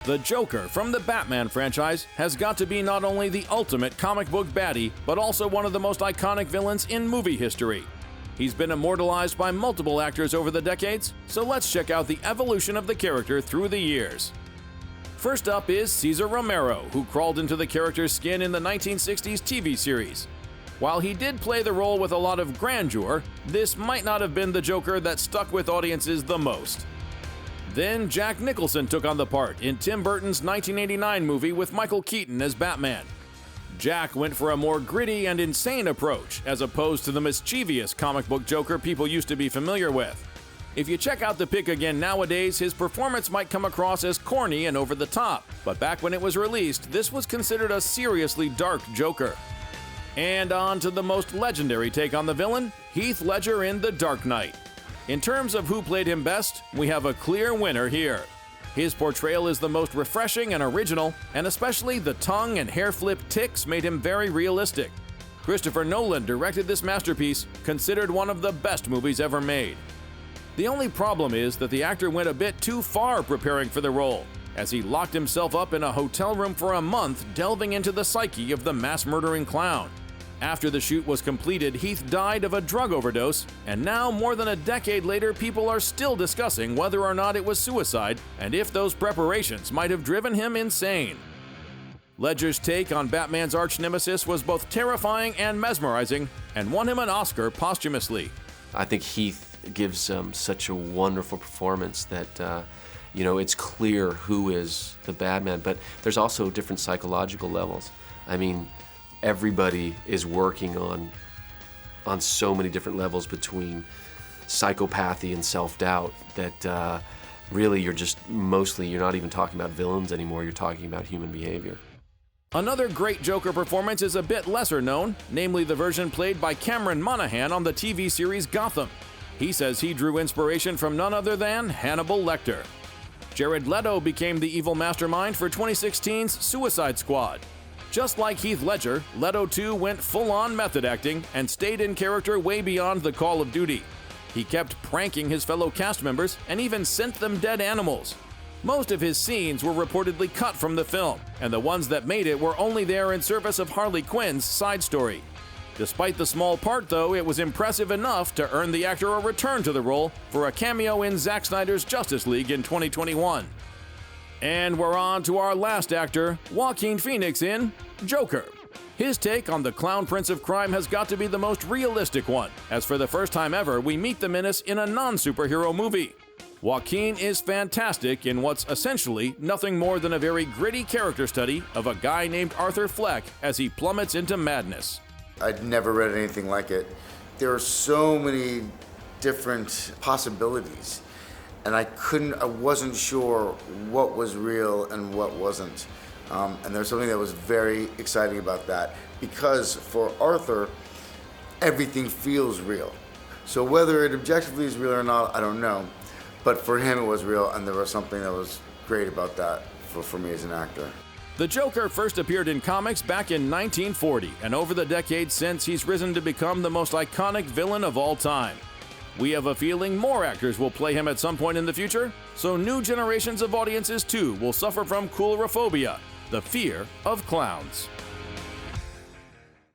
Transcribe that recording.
The Joker from the Batman franchise has got to be not only the ultimate comic book baddie, but also one of the most iconic villains in movie history. He's been immortalized by multiple actors over the decades, so let's check out the evolution of the character through the years. First up is Cesar Romero, who crawled into the character's skin in the 1960s TV series. While he did play the role with a lot of grandeur, this might not have been the Joker that stuck with audiences the most. Then Jack Nicholson took on the part in Tim Burton's 1989 movie with Michael Keaton as Batman. Jack went for a more gritty and insane approach, as opposed to the mischievous comic book Joker people used to be familiar with. If you check out the pic again nowadays, his performance might come across as corny and over the top, but back when it was released, this was considered a seriously dark Joker. And on to the most legendary take on the villain, Heath Ledger in The Dark Knight. In terms of who played him best, we have a clear winner here. His portrayal is the most refreshing and original, and especially the tongue and hair flip tics made him very realistic. Christopher Nolan directed this masterpiece, considered one of the best movies ever made. The only problem is that the actor went a bit too far preparing for the role, as he locked himself up in a hotel room for a month delving into the psyche of the mass-murdering clown. After the shoot was completed, Heath died of a drug overdose, and now, more than a decade later, people are still discussing whether or not it was suicide and if those preparations might have driven him insane. Ledger's take on Batman's arch-nemesis was both terrifying and mesmerizing, and won him an Oscar posthumously. I think Heath gives such a wonderful performance that it's clear who is the Batman, but there's also different psychological levels. I mean, everybody is working on so many different levels between psychopathy and self-doubt that really you're not even talking about villains anymore, you're talking about human behavior. Another great Joker performance is a bit lesser known, namely the version played by Cameron Monaghan on the TV series Gotham. He says he drew inspiration from none other than Hannibal Lecter. Jared Leto became the evil mastermind for 2016's Suicide Squad. Just like Heath Ledger, Leto too went full-on method acting and stayed in character way beyond the call of duty. He kept pranking his fellow cast members and even sent them dead animals. Most of his scenes were reportedly cut from the film, and the ones that made it were only there in service of Harley Quinn's side story. Despite the small part though, it was impressive enough to earn the actor a return to the role for a cameo in Zack Snyder's Justice League in 2021. And we're on to our last actor, Joaquin Phoenix in Joker. His take on the clown prince of crime has got to be the most realistic one, as for the first time ever, we meet the menace in a non-superhero movie. Joaquin is fantastic in what's essentially nothing more than a very gritty character study of a guy named Arthur Fleck as he plummets into madness. I'd never read anything like it. There are so many different possibilities, and I wasn't sure what was real and what wasn't. And there's something that was very exciting about that, because for Arthur, everything feels real. So whether it objectively is real or not, I don't know. But for him, it was real, and there was something that was great about that for me as an actor. The Joker first appeared in comics back in 1940, and over the decades since, he's risen to become the most iconic villain of all time. We have a feeling more actors will play him at some point in the future, so new generations of audiences too will suffer from coulrophobia, the fear of clowns.